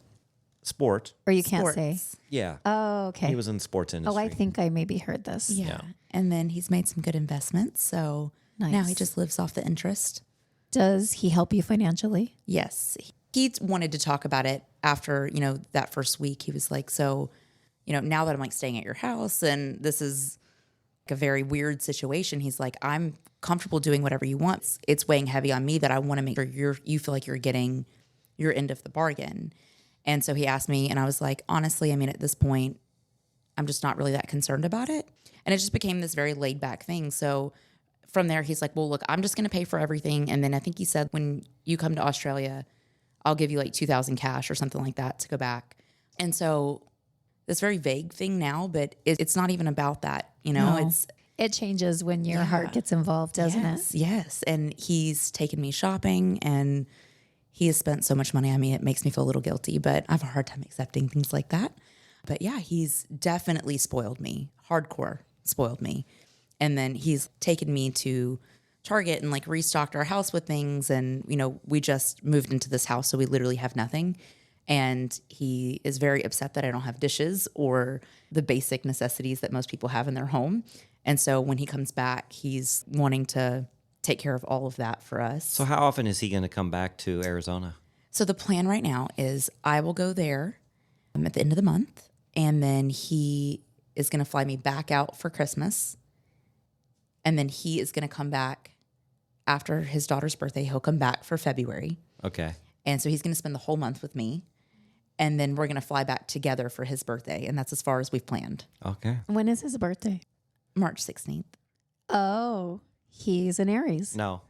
Sport. Or you can't say. Sports. Yeah. Oh, okay. He was in the sports Oh, industry. I think I maybe heard this. Yeah. And then he's made some good investments. So now he Nice. just lives off the interest. Does he help you financially? Yes. He wanted to talk about it after, that first week. He was like, so, now that I'm like staying at your house and this is like a very weird situation, he's like, I'm comfortable doing whatever you want. It's weighing heavy on me that I want to make sure you feel like you're getting your end of the bargain. And so he asked me, and I was like, honestly, I mean, at this point, I'm just not really that concerned about it. And it just became this very laid back thing. So from there, he's like, well, look, I'm just going to pay for everything. And then I think he said, when you come to Australia, I'll give you like $2,000 cash or something like that to go back. And so this very vague thing now, but it's not even about that. No. It changes when your heart gets involved, doesn't it? Yes. And he's taken me shopping and he has spent so much money on me. It makes me feel a little guilty, but I have a hard time accepting things like that. But yeah, he's definitely spoiled me, hardcore spoiled me. And then he's taken me to Target and like restocked our house with things. And, we just moved into this house, so we literally have nothing. And he is very upset that I don't have dishes or the basic necessities that most people have in their home. And so when he comes back, he's wanting to take care of all of that for us. So how often is he going to come back to Arizona? So the plan right now is I will go there at the end of the month, and then he is going to fly me back out for Christmas. And then he is going to come back after his daughter's birthday. He'll come back for February. Okay. And so he's going to spend the whole month with me. And then we're going to fly back together for his birthday. And that's as far as we've planned. Okay. When is his birthday? March 16th. Oh, he's an Aries. No.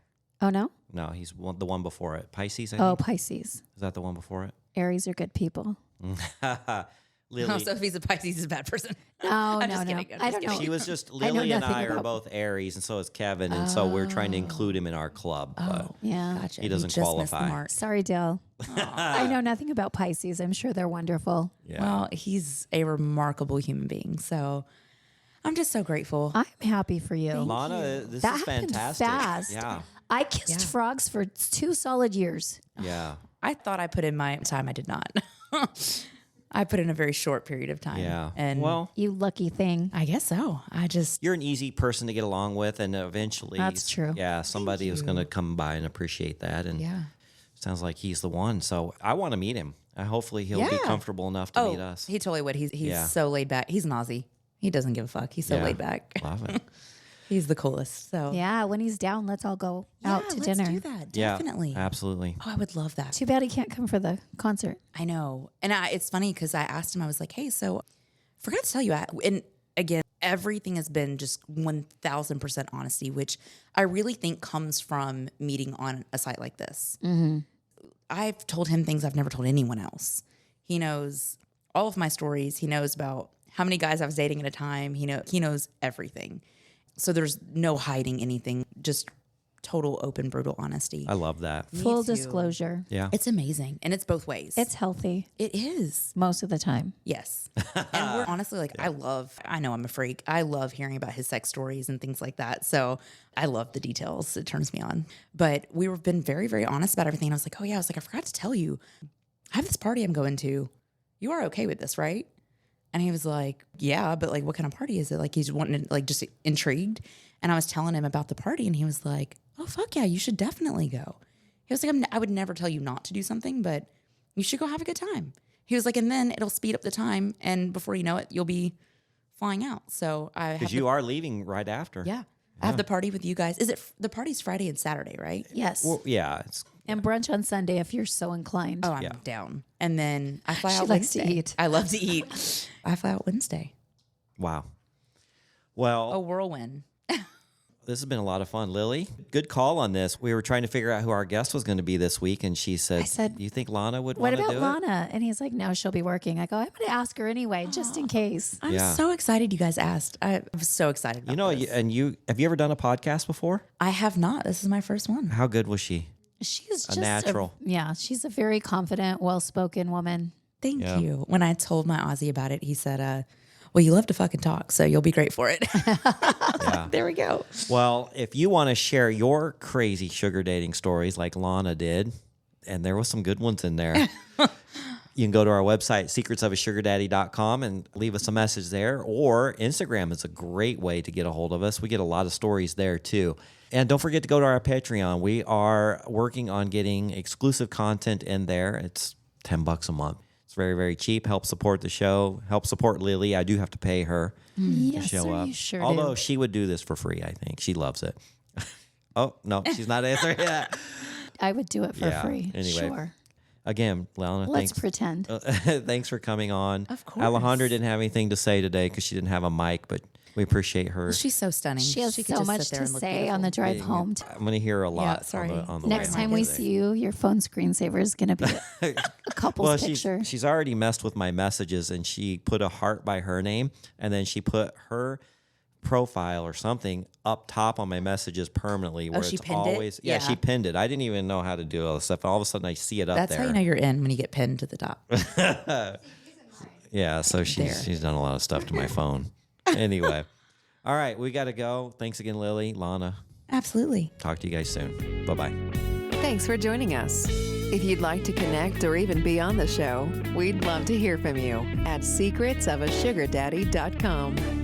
Oh, no? No, he's the one before it. Pisces, I Oh, think. Pisces. Is that the one before it? Aries are good people. Lily. Oh, so if he's a Pisces, he's a bad person. No, I'm no, just no. kidding. I'm I just don't know. She was just I know Lily and nothing I are about- both Aries, and so is Kevin, and so we're trying to include him in our club. But Yeah. Gotcha. He doesn't just missed qualify. the mark. Sorry, Dale. I know nothing about Pisces. I'm sure they're wonderful. yeah. Well, he's a remarkable human being. So I'm just so grateful. I'm happy for you. Lana, this that is happened fantastic. fast. Yeah. I kissed frogs for 2 solid years. Yeah. I thought I put in my time. I did not. I put in a very short period of time. Yeah. And well, You lucky thing. I guess so. I just, you're an easy person to get along with, and eventually, That's true. Yeah, somebody is going to come by and appreciate that. And yeah. sounds like he's the one. So I want to meet him. Hopefully, he'll be Yeah. comfortable enough to meet Oh, us. he totally would. He's Yeah. so laid back. He's an Aussie. He doesn't give a fuck. He's so Yeah. laid back. Love it. He's the coolest. So Yeah, when he's down, let's all go out to let's dinner. do that. Yeah, Definitely. absolutely. Oh, I would love that. Too bad he can't come for the concert. I know. And it's funny because I asked him, I was like, hey, so forgot to tell you, and again, everything has been just 1000% honesty, which I really think comes from meeting on a site like this. I've told him things I've never told anyone else. He knows all of my stories. He knows about how many guys I was dating at a time. He knows everything. So there's no hiding anything, just total open, brutal honesty. I love that. Full too. disclosure. Yeah. It's amazing. And it's both ways. It's healthy It is. most of the time. Yes. And we're honestly like, I know I'm a freak. I love hearing about his sex stories and things like that. So I love the details. It turns me on. But we've been very, very honest about everything. And I was like, oh yeah, I forgot to tell you, I have this party I'm going to. You are okay with this, right? And he was like, yeah, but like, what kind of party is it? Like, he's wanting to, like, just intrigued. And I was telling him about the party, and he was like, oh, fuck yeah, you should definitely go. He was like, I would never tell you not to do something, but you should go have a good time. He was like, and then it'll speed up the time, and before you know it, you'll be flying out. So I have Because you are leaving right after. yeah, I have the party with you guys. Is it the party's Friday and Saturday, right? Yes. Well, yeah. It's And brunch on Sunday if you're so inclined. Oh, I'm down. And then I fly She out likes to Wednesday. eat. I love to eat. I fly out Wednesday. wow. Well, A whirlwind. This has been a lot of fun. Lily, good call on this. We were trying to figure out who our guest was going to be this week, and she said, I said, "You think Lana would What want to do about it?" Lana? And he's like, no, she'll be working. I go, I'm going to ask her anyway, just in case. I'm Yeah. so excited you guys asked. I'm so excited about You know, this. have you ever done a podcast before? I have not. This is my first one. How good was she? She's A just natural. she's a very confident, well-spoken woman. Thank Yeah. you. When I told my Aussie about it, he said, well, you love to fucking talk, so you'll be great for it. Yeah. There we go. Well, if you want to share your crazy sugar dating stories like Lana did, and there was some good ones in there, you can go to our website, secretsofasugardaddy.com, and leave us a message there. Or Instagram is a great way to get a hold of us. We get a lot of stories there too. And don't forget to go to our Patreon. We are working on getting exclusive content in there. It's $10 a month. It's very, very cheap. Help support the show. Help support Lily. I do have to pay her to Yes, show sir, up. you sure Although do. she would do this for free, I think. She loves it. Oh, no, she's not answering yet. I would do it for Yeah, free. anyway. Sure. Again, Lana, Let's thanks. pretend. Thanks for coming on. Of course. Alejandra didn't have anything to say today because she didn't have a mic, but we appreciate her. Well, she's so stunning. She has could so just much sit there to and look say on beautiful. the drive home. I'm going to hear her a lot sorry. on the Next way time home we today. see you, your phone screensaver is going to be a couple's Well, picture. she's already messed with my messages, and she put a heart by her name, and then she put her profile or something up top on my messages permanently where she it's pinned it? always Yeah. she pinned it. I didn't even know how to do all this stuff. All of a sudden I see it up That's there. how you know you're in, when you get pinned to the top. Yeah, so she's done a lot of stuff to my phone. Anyway. All right, we got to go. Thanks again, Lily, Lana. Absolutely. Talk to you guys soon. Bye-bye. Thanks for joining us. If you'd like to connect or even be on the show, we'd love to hear from you at secretsofasugardaddy.com.